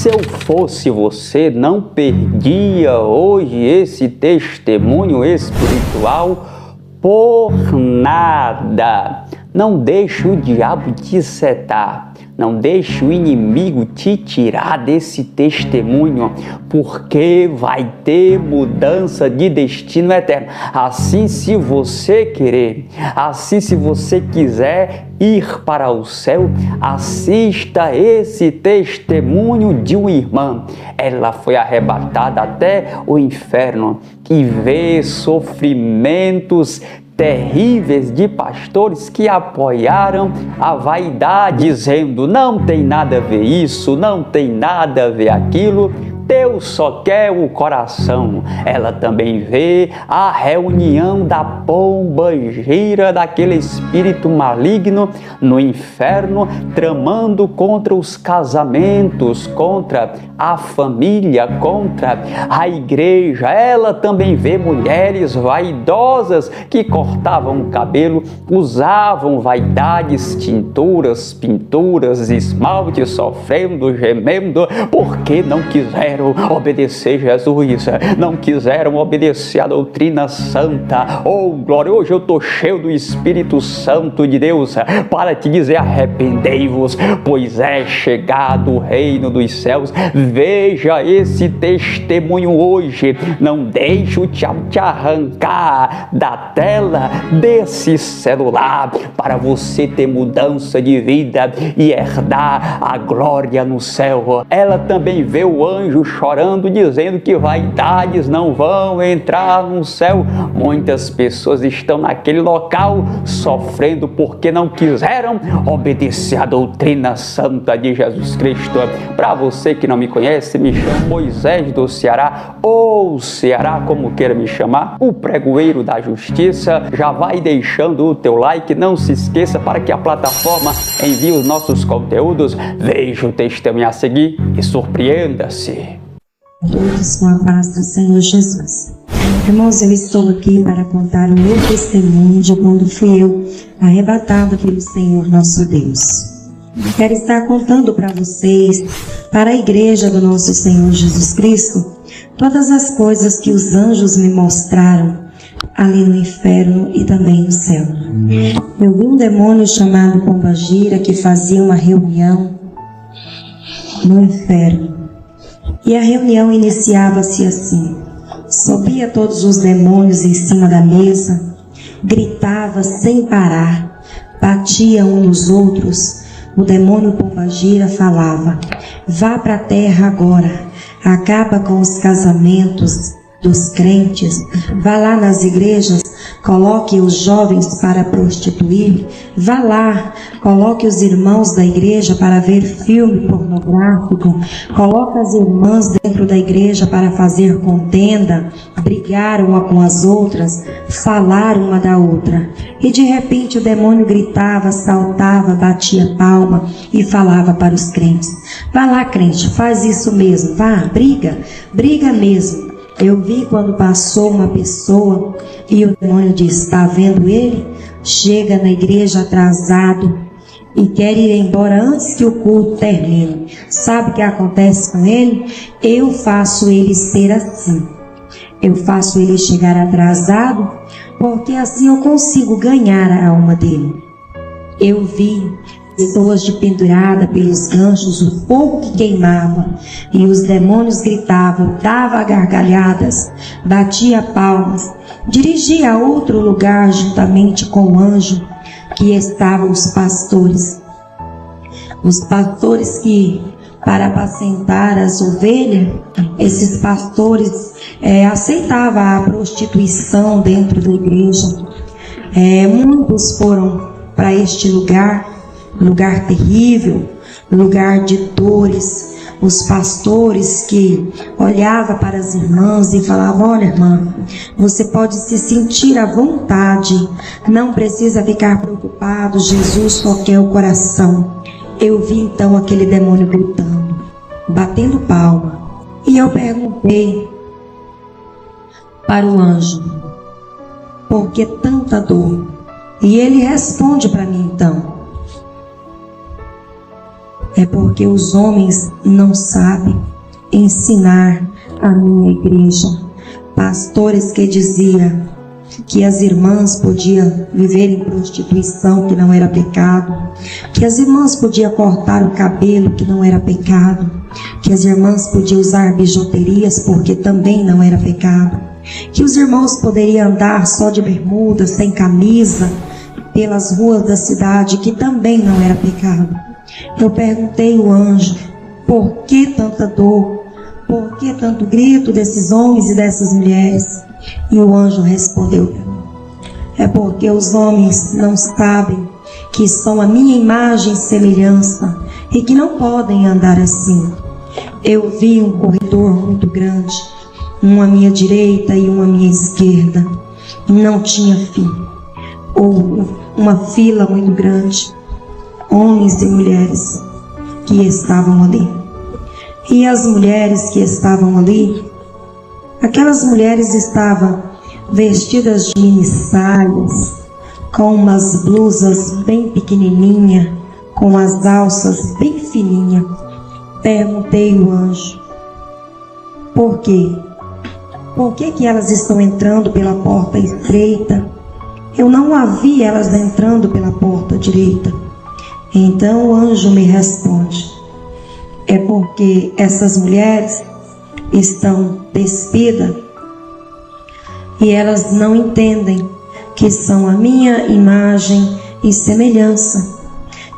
Se eu fosse você, não perdia hoje esse testemunho espiritual por nada. Não deixe o diabo te setar. Não deixe o inimigo te tirar desse testemunho, porque vai ter mudança de destino eterno. Assim, se você querer, assim, se você quiser ir para o céu, assista esse testemunho de uma irmã. Ela foi arrebatada até o inferno e vê sofrimentos terríveis de pastores que apoiaram a vaidade, dizendo: não tem nada a ver isso, não tem nada a ver aquilo, Deus só quer o coração. Ela também vê a reunião da pomba-gira, daquele espírito maligno no inferno, tramando contra os casamentos, contra a família, contra a igreja. Ela também vê mulheres vaidosas que cortavam o cabelo, usavam vaidades, tinturas, pinturas, esmaltes, sofrendo, gemendo, porque não quiseram obedecer Jesus, não quiseram obedecer a doutrina santa. Oh, glória! Hoje eu estou cheio do Espírito Santo de Deus para te dizer: arrependei-vos, pois é chegado o reino dos céus. Veja esse testemunho hoje. Não deixe o diabo te arrancar da tela desse celular, para você ter mudança de vida e herdar a glória no céu. Ela também vê o anjo chorando, dizendo que vaidades não vão entrar no céu. Muitas pessoas estão naquele local sofrendo porque não quiseram obedecer a doutrina santa de Jesus Cristo. Para você que não me conhece, me chamo Moisés do Ceará, ou Ceará, como queira me chamar, o pregoeiro da justiça. Já vai deixando o teu like, não se esqueça, para que a plataforma envie os nossos conteúdos. Veja o testemunho a seguir e surpreenda-se. Todos com a paz do Senhor Jesus. Irmãos, eu estou aqui para contar o meu testemunho de quando fui eu arrebatado pelo Senhor nosso Deus. Quero estar contando para vocês, para a igreja do nosso Senhor Jesus Cristo, todas as coisas que os anjos me mostraram ali no inferno e também no céu. Eu vi um demônio chamado pomba-gira que fazia uma reunião no inferno. E a reunião iniciava-se assim: subia todos os demônios em cima da mesa, gritava sem parar, batia um nos outros. O demônio pomba-gira falava: vá para a terra agora, acaba com os casamentos dos crentes, vá lá nas igrejas, coloque os jovens para prostituir, vá lá, coloque os irmãos da igreja para ver filme pornográfico, coloque as irmãs dentro da igreja para fazer contenda, brigar uma com as outras, falar uma da outra. E de repente o demônio gritava, saltava, batia palma e falava para os crentes: vá lá, crente, faz isso mesmo, vá, briga mesmo. Eu vi quando passou uma pessoa e o demônio disse: está vendo ele? Chega na igreja atrasado e quer ir embora antes que o culto termine. Sabe o que acontece com ele? Eu faço ele ser assim. Eu faço ele chegar atrasado, porque assim eu consigo ganhar a alma dele. Eu vi pessoas de pendurada pelos ganchos, o fogo que queimava, e os demônios gritavam, dava gargalhadas, batia palmas, dirigia a outro lugar juntamente com o anjo que estavam os pastores que, para apacentar as ovelhas, esses pastores aceitavam a prostituição dentro da igreja. Muitos foram para este lugar terrível, lugar de dores. Os pastores que olhavam para as irmãs e falavam: olha, irmã, você pode se sentir à vontade, não precisa ficar preocupado, Jesus só quer o coração. Eu vi então aquele demônio gritando, batendo palma, e eu perguntei para o anjo: por que tanta dor? E ele responde para mim então: É porque os homens não sabem ensinar a minha igreja. Pastores que diziam que as irmãs podiam viver em prostituição, que não era pecado, que as irmãs podiam cortar o cabelo, que não era pecado, que as irmãs podiam usar bijuterias, porque também não era pecado, que os irmãos poderiam andar só de bermuda, sem camisa, pelas ruas da cidade, que também não era pecado. Eu perguntei ao anjo, por que tanta dor? Por que tanto grito desses homens e dessas mulheres? E o anjo respondeu para mim, é porque os homens não sabem que são a minha imagem e semelhança e que não podem andar assim. Eu vi um corredor muito grande, um à minha direita e um à minha esquerda, não tinha fim, ou uma fila muito grande, homens e mulheres que estavam ali. E as mulheres que estavam ali, aquelas mulheres estavam vestidas de minissaias, com umas blusas bem pequenininhas, com as alças bem fininhas. Perguntei ao anjo, por quê? Por que elas estão entrando pela porta estreita? Eu não a vi elas entrando pela porta direita. Então o anjo me responde, é porque essas mulheres estão despidas e elas não entendem que são a minha imagem e semelhança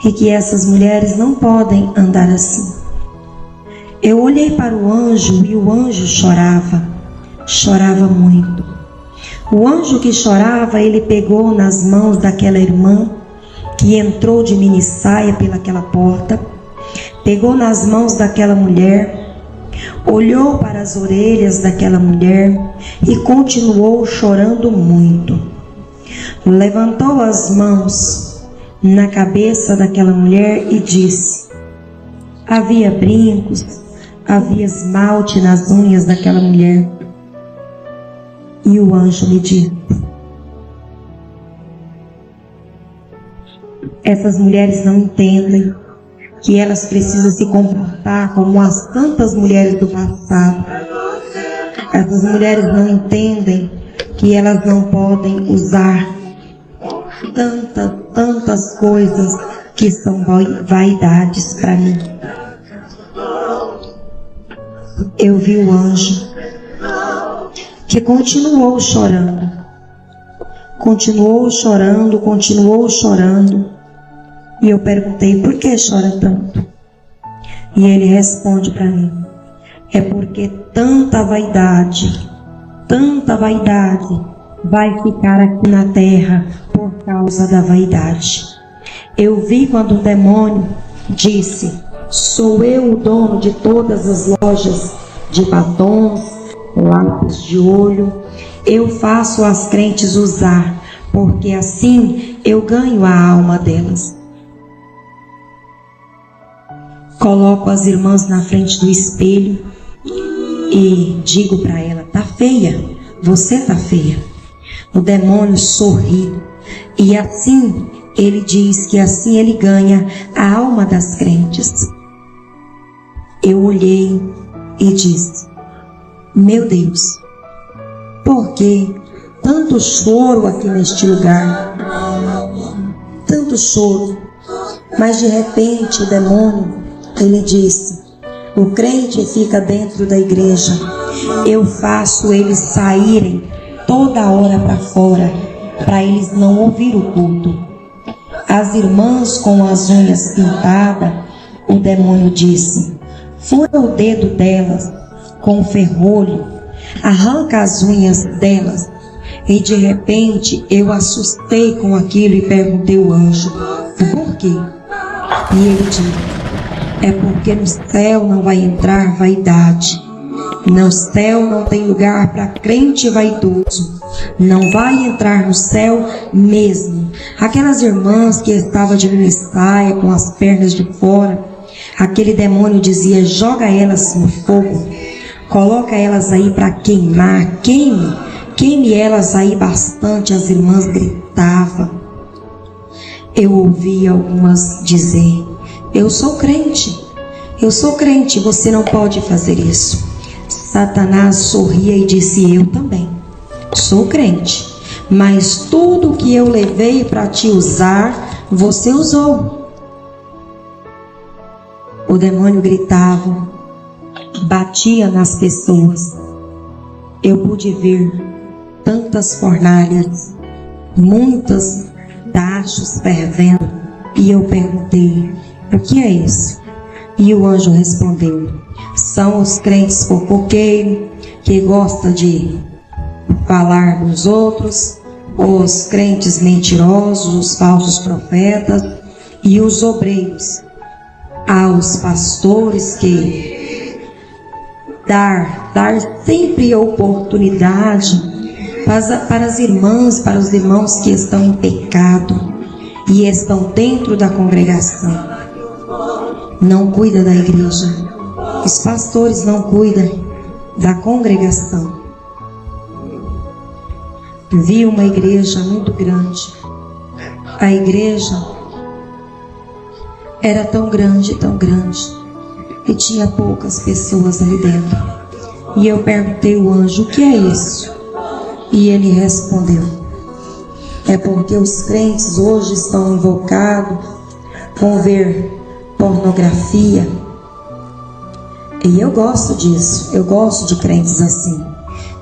e que essas mulheres não podem andar assim. Eu olhei para o anjo e o anjo chorava muito. O anjo que chorava, ele pegou nas mãos daquela irmã que entrou de minissaia pelaquela porta, pegou nas mãos daquela mulher, olhou para as orelhas daquela mulher e continuou chorando muito. Levantou as mãos na cabeça daquela mulher e disse, havia brincos, havia esmalte nas unhas daquela mulher. E o anjo me disse, essas mulheres não entendem que elas precisam se comportar como as tantas mulheres do passado. Essas mulheres não entendem que elas não podem usar tantas coisas que são vaidades para mim. Eu vi o anjo que continuou chorando, e eu perguntei, por que chora tanto? E ele responde para mim, é porque tanta vaidade vai ficar aqui na terra por causa da vaidade. Eu vi quando o demônio disse, sou eu o dono de todas as lojas de batons, lápis de olho, eu faço as crentes usar, porque assim eu ganho a alma delas. Coloco as irmãs na frente do espelho e digo para ela, tá feia, você tá feia. O demônio sorri e assim ele diz que assim ele ganha a alma das crentes. Eu olhei e disse, meu Deus, por que tanto choro aqui neste lugar? Tanto choro. Mas de repente o demônio, ele disse, o crente fica dentro da igreja, eu faço eles saírem toda hora para fora, para eles não ouvir o culto. As irmãs com as unhas pintadas, o demônio disse, fura o dedo delas com o ferrolho, arranca as unhas delas. E de repente eu assustei com aquilo e perguntei ao anjo, por quê? E ele disse, é porque no céu não vai entrar vaidade. No céu não tem lugar para crente vaidoso. Não vai entrar no céu mesmo. Aquelas irmãs que estavam de minissaia com as pernas de fora, aquele demônio dizia, joga elas no fogo, coloca elas aí para queimar, queime elas aí bastante. As irmãs gritavam. Eu ouvi algumas dizer eu sou crente. Eu sou crente, você não pode fazer isso. Satanás sorria e disse: eu também sou crente, mas tudo que eu levei para te usar, você usou. O demônio gritava, batia nas pessoas. Eu pude ver tantas fornalhas, muitos tachos fervendo, e eu perguntei: o que é isso? E o anjo respondeu: são os crentes fofoqueiros que gostam de falar dos outros, os crentes mentirosos, os falsos profetas e os obreiros, aos pastores que dar sempre oportunidade para as irmãs, para os irmãos que estão em pecado e estão dentro da congregação. Não cuida da igreja. Os pastores não cuidam da congregação. Vi uma igreja muito grande. A igreja era tão grande, e tinha poucas pessoas ali dentro. E eu perguntei ao anjo: o que é isso? E ele respondeu: é porque os crentes hoje estão invocados com ver pornografia. E eu gosto disso, eu gosto de crentes assim.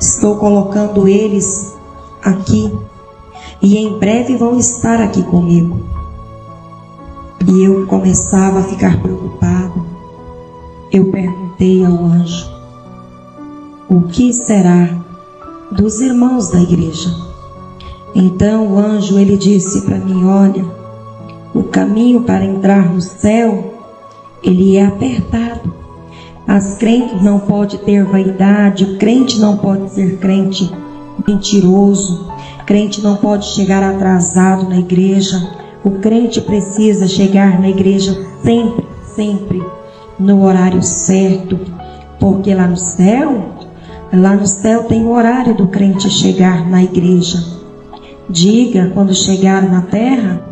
Estou colocando eles aqui e em breve vão estar aqui comigo. E eu começava a ficar preocupado. Eu perguntei ao anjo: o que será dos irmãos da igreja? Então o anjo, ele disse para mim: olha, o caminho para entrar no céu, ele é apertado. As crentes não podem ter vaidade, o crente não pode ser crente mentiroso, crente não pode chegar atrasado na igreja. O crente precisa chegar na igreja sempre no horário certo, porque lá no céu tem o horário do crente chegar na igreja. Diga, quando chegar na terra,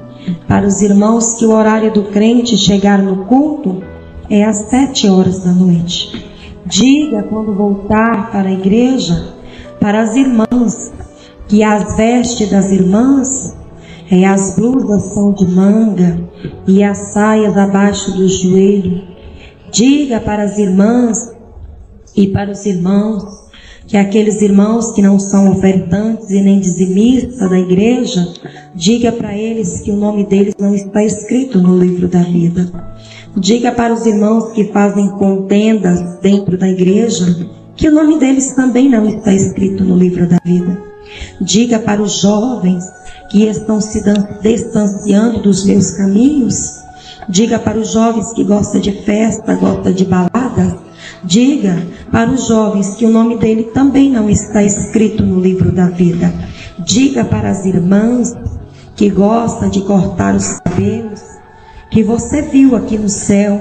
para os irmãos que o horário do crente chegar no culto é às 7 horas da noite. Diga, quando voltar para a igreja, para as irmãs, que as vestes das irmãs, as blusas são de manga e as saias abaixo do joelho. Diga para as irmãs e para os irmãos, que aqueles irmãos que não são ofertantes e nem dizimistas da igreja, diga para eles que o nome deles não está escrito no livro da vida. Diga para os irmãos que fazem contendas dentro da igreja, que o nome deles também não está escrito no livro da vida. Diga para os jovens que estão se distanciando dos meus caminhos. Diga para os jovens que gostam de festa, gostam de balada. Diga para os jovens que o nome dele também não está escrito no livro da vida. Diga para as irmãs que gostam de cortar os cabelos, que você viu aqui no céu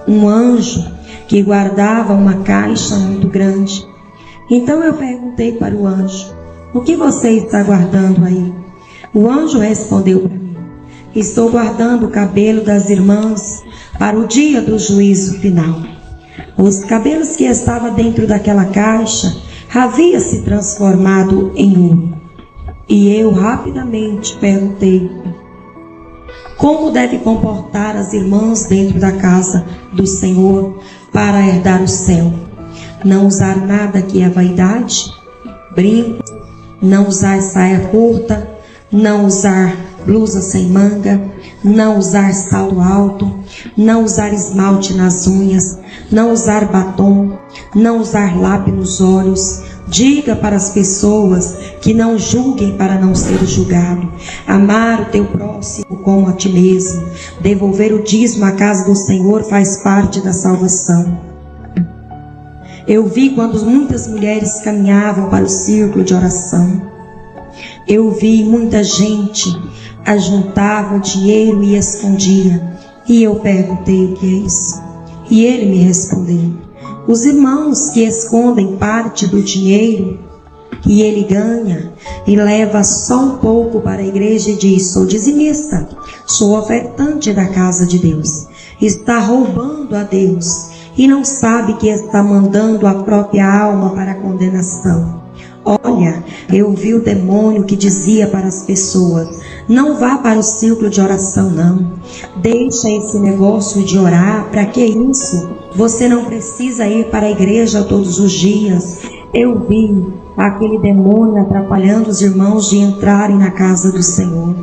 um anjo que guardava uma caixa muito grande. Então eu perguntei para o anjo: o que você está guardando aí? O anjo respondeu para mim: estou guardando o cabelo das irmãs para o dia do juízo final. Os cabelos que estavam dentro daquela caixa haviam se transformado em ouro. E eu rapidamente perguntei: como deve comportar as irmãs dentro da casa do Senhor para herdar o céu? Não usar nada que é vaidade, brinco, não usar saia curta, não usar blusa sem manga, não usar salto alto, não usar esmalte nas unhas, não usar batom, não usar lápis nos olhos. Diga para as pessoas que não julguem para não ser julgado. Amar o teu próximo como a ti mesmo. Devolver o dízimo à casa do Senhor faz parte da salvação. Eu vi quando muitas mulheres caminhavam para o círculo de oração. Eu vi muita gente ajuntava dinheiro e escondia. E eu perguntei: o que é isso? E ele me respondeu: os irmãos que escondem parte do dinheiro que ele ganha e leva só um pouco para a igreja e diz: sou dizimista, sou ofertante da casa de Deus. está roubando a Deus e não sabe que está mandando a própria alma para a condenação. Olha, eu vi o demônio que dizia para as pessoas: não vá para o círculo de oração, não. Deixa esse negócio de orar. Para que isso? Você não precisa ir para a igreja todos os dias. Eu vi aquele demônio atrapalhando os irmãos de entrarem na casa do Senhor.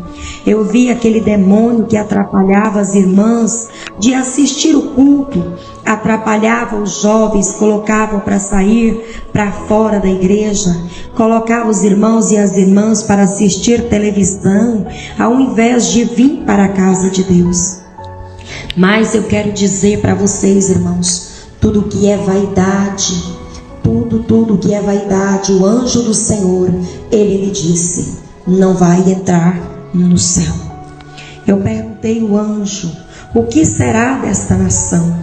Eu vi aquele demônio que atrapalhava as irmãs de assistir o culto, atrapalhava os jovens, colocava para sair para fora da igreja, colocava os irmãos e as irmãs para assistir televisão, ao invés de vir para a casa de Deus. Mas eu quero dizer para vocês, irmãos, tudo que é vaidade, tudo que é vaidade, o anjo do Senhor, ele me disse: não vai entrar no céu. Eu perguntei ao anjo: o que será desta nação?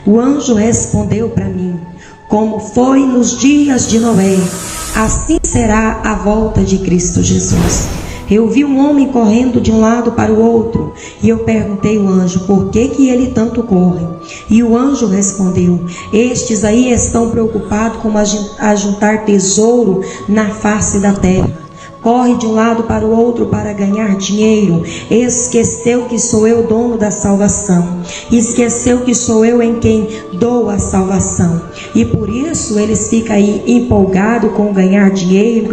O anjo respondeu para mim: como foi nos dias de Noé, assim será a volta de Cristo Jesus. Eu vi um homem correndo de um lado para o outro, e eu perguntei ao anjo: por que ele tanto corre? E o anjo respondeu: estes aí estão preocupados com ajuntar tesouro na face da terra. Corre de um lado para o outro para ganhar dinheiro. Esqueceu que sou eu dono da salvação. Esqueceu que sou eu em quem dou a salvação. E por isso eles ficam aí empolgados com ganhar dinheiro.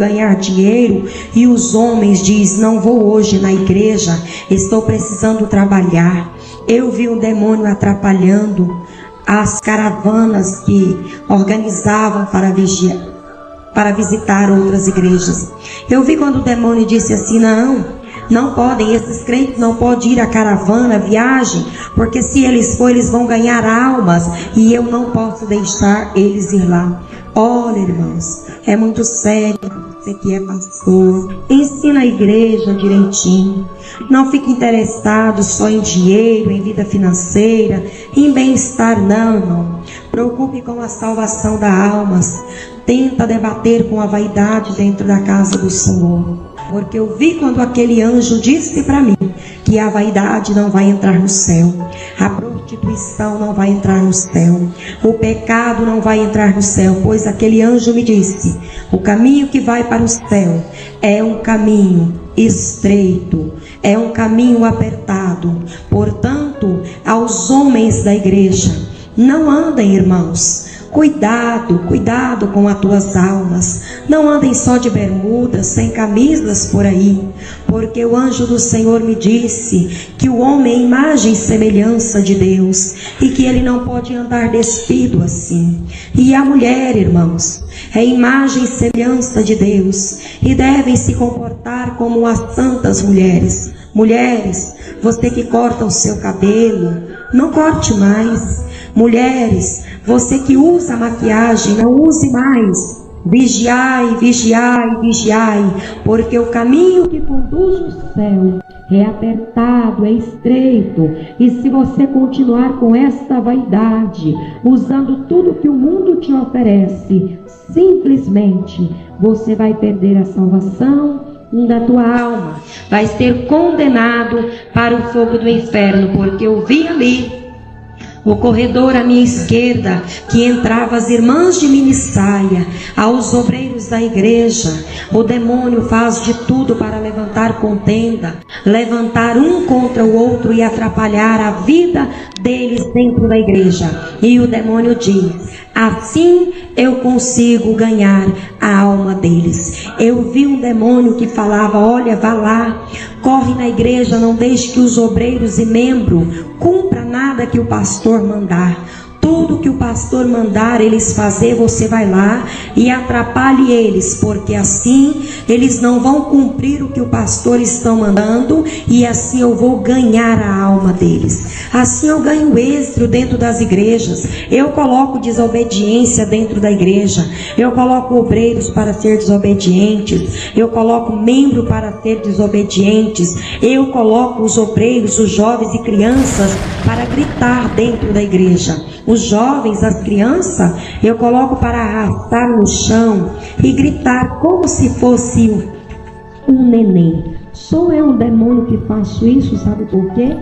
E os homens dizem: não vou hoje na igreja, estou precisando trabalhar. Eu vi um demônio atrapalhando as caravanas que organizavam para visitar outras igrejas. Eu vi quando o demônio disse assim: não podem, esses crentes não podem ir à caravana, à viagem, porque se eles forem, eles vão ganhar almas, e eu não posso deixar eles ir lá. Olha, irmãos, é muito sério. Você que é pastor, ensina a igreja direitinho. Não fique interessado só em dinheiro, em vida financeira, em bem-estar, não, irmão. Preocupe com a salvação das almas. Tenta debater com a vaidade dentro da casa do Senhor. Porque eu vi quando aquele anjo disse para mim que a vaidade não vai entrar no céu, a prostituição não vai entrar no céu, o pecado não vai entrar no céu, pois aquele anjo me disse: o caminho que vai para o céu é um caminho estreito, é um caminho apertado. Portanto, aos homens da igreja, não andem, irmãos. Cuidado com as tuas almas. Não andem só de bermudas, sem camisas por aí. Porque o anjo do Senhor me disse que o homem é imagem e semelhança de Deus, e que ele não pode andar despido assim. E a mulher, irmãos, é imagem e semelhança de Deus, e devem se comportar como as santas mulheres. Mulheres, você que corta o seu cabelo, não corte mais. Mulheres, você que usa maquiagem, não use mais. Vigiai, porque o caminho que conduz ao céu é apertado, é estreito. E se você continuar com esta vaidade, usando tudo que o mundo te oferece, simplesmente você vai perder a salvação da tua alma, vai ser condenado para o fogo do inferno. Porque eu vi ali o corredor à minha esquerda, que entrava as irmãs de minissaia, aos obreiros da igreja. O demônio faz de tudo para levantar contenda, levantar um contra o outro e atrapalhar a vida deles dentro da igreja. E o demônio diz: assim eu consigo ganhar a alma deles. Eu vi um demônio que falava: olha, vá lá, corre na igreja, não deixe que os obreiros e membros cumpra nada que o pastor mandar. Tudo que o pastor mandar eles fazer, você vai lá e atrapalhe eles, porque assim eles não vão cumprir o que o pastor está mandando, e assim eu vou ganhar a alma deles. Assim eu ganho êxito dentro das igrejas. Eu coloco desobediência dentro da igreja. Eu coloco obreiros para ser desobedientes. Eu coloco membro para ser desobedientes. Eu coloco os obreiros, os jovens e crianças para gritar dentro da igreja. Os jovens, as crianças, eu coloco para arrastar no chão e gritar como se fosse um neném. Sou eu um demônio que faço isso, sabe por quê?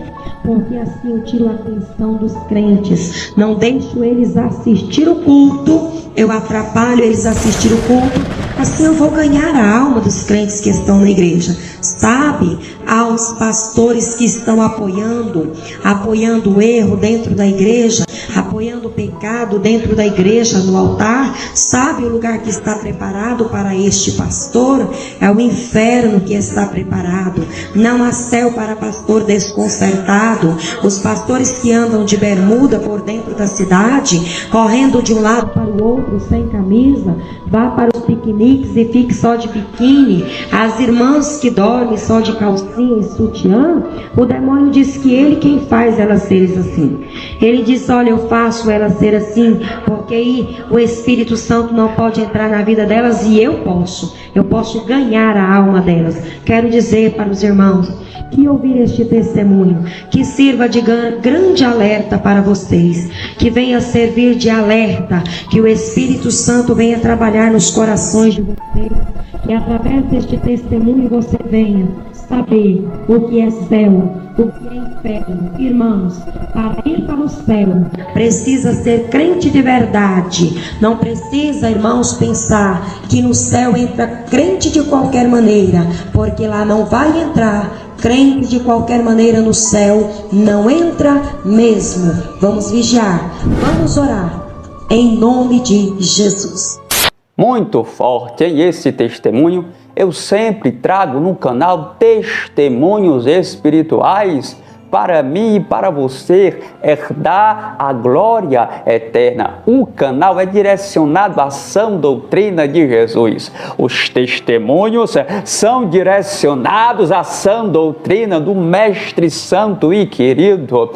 Porque assim eu tiro a atenção dos crentes, não deixo eles assistir o culto, eu atrapalho eles assistir o culto, assim eu vou ganhar a alma dos crentes que estão na igreja. Sabe, aos pastores que estão apoiando o erro dentro da igreja, apoiando o pecado dentro da igreja, no altar, sabe o lugar que está preparado para este pastor? É o inferno que está preparado. Não há céu para pastor desconcertado. Os pastores que andam de bermuda por dentro da cidade, correndo de um lado para o outro sem camisa, vá para os piqueniques e fique só de biquíni. As irmãs que dormem só de calcinha e sutiã, o demônio diz que ele quem faz elas serem assim. Ele diz, olha, eu faço elas ser assim, porque aí o Espírito Santo não pode entrar na vida delas e eu posso ganhar a alma delas. Quero dizer para os irmãos que ouvir este testemunho, que sirva de grande alerta para vocês, que venha servir de alerta, que o Espírito Santo venha trabalhar nos corações de vocês, que através deste testemunho você venha saber o que é céu, o que é inferno. Irmãos, para ir para o céu precisa ser crente de verdade. Não precisa, irmãos, pensar que no céu entra crente de qualquer maneira, porque lá não vai entrar crente de qualquer maneira. No céu não entra mesmo. Vamos vigiar, vamos orar em nome de Jesus. Muito forte, hein? Esse testemunho eu sempre trago no canal Testemunhos Espirituais para mim e para você herdar a glória eterna. O canal é direcionado à sã doutrina de Jesus. Os testemunhos são direcionados à sã doutrina do Mestre Santo e querido.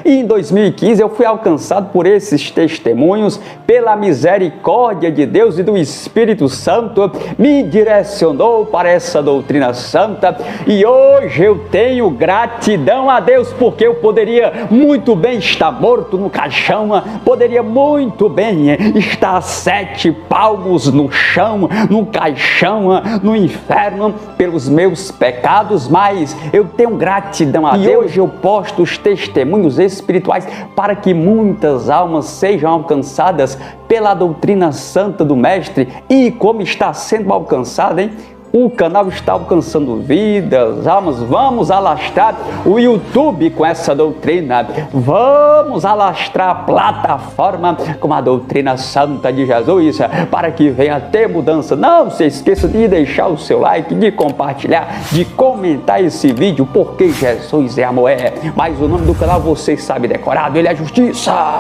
Em 2015 eu fui alcançado por esses testemunhos, pela misericórdia de Deus e do Espírito Santo, me direcionou para essa doutrina santa, e hoje eu tenho gratidão a Deus, porque eu poderia muito bem estar morto no caixão, poderia muito bem estar a 7 palmos no chão, no caixão, no inferno, pelos meus pecados, mas eu tenho gratidão a Deus. E hoje eu posto os testemunhos espirituais para que muitas almas sejam alcançadas pela doutrina santa do Mestre. E como está sendo alcançada, hein? O canal está alcançando vidas, almas. Vamos alastrar o YouTube com essa doutrina. Vamos alastrar a plataforma com a doutrina santa de Jesus, para que venha ter mudança. Não se esqueça de deixar o seu like, de compartilhar, de comentar esse vídeo, porque Jesus é amor. Mas o nome do canal você sabe decorado, ele é justiça.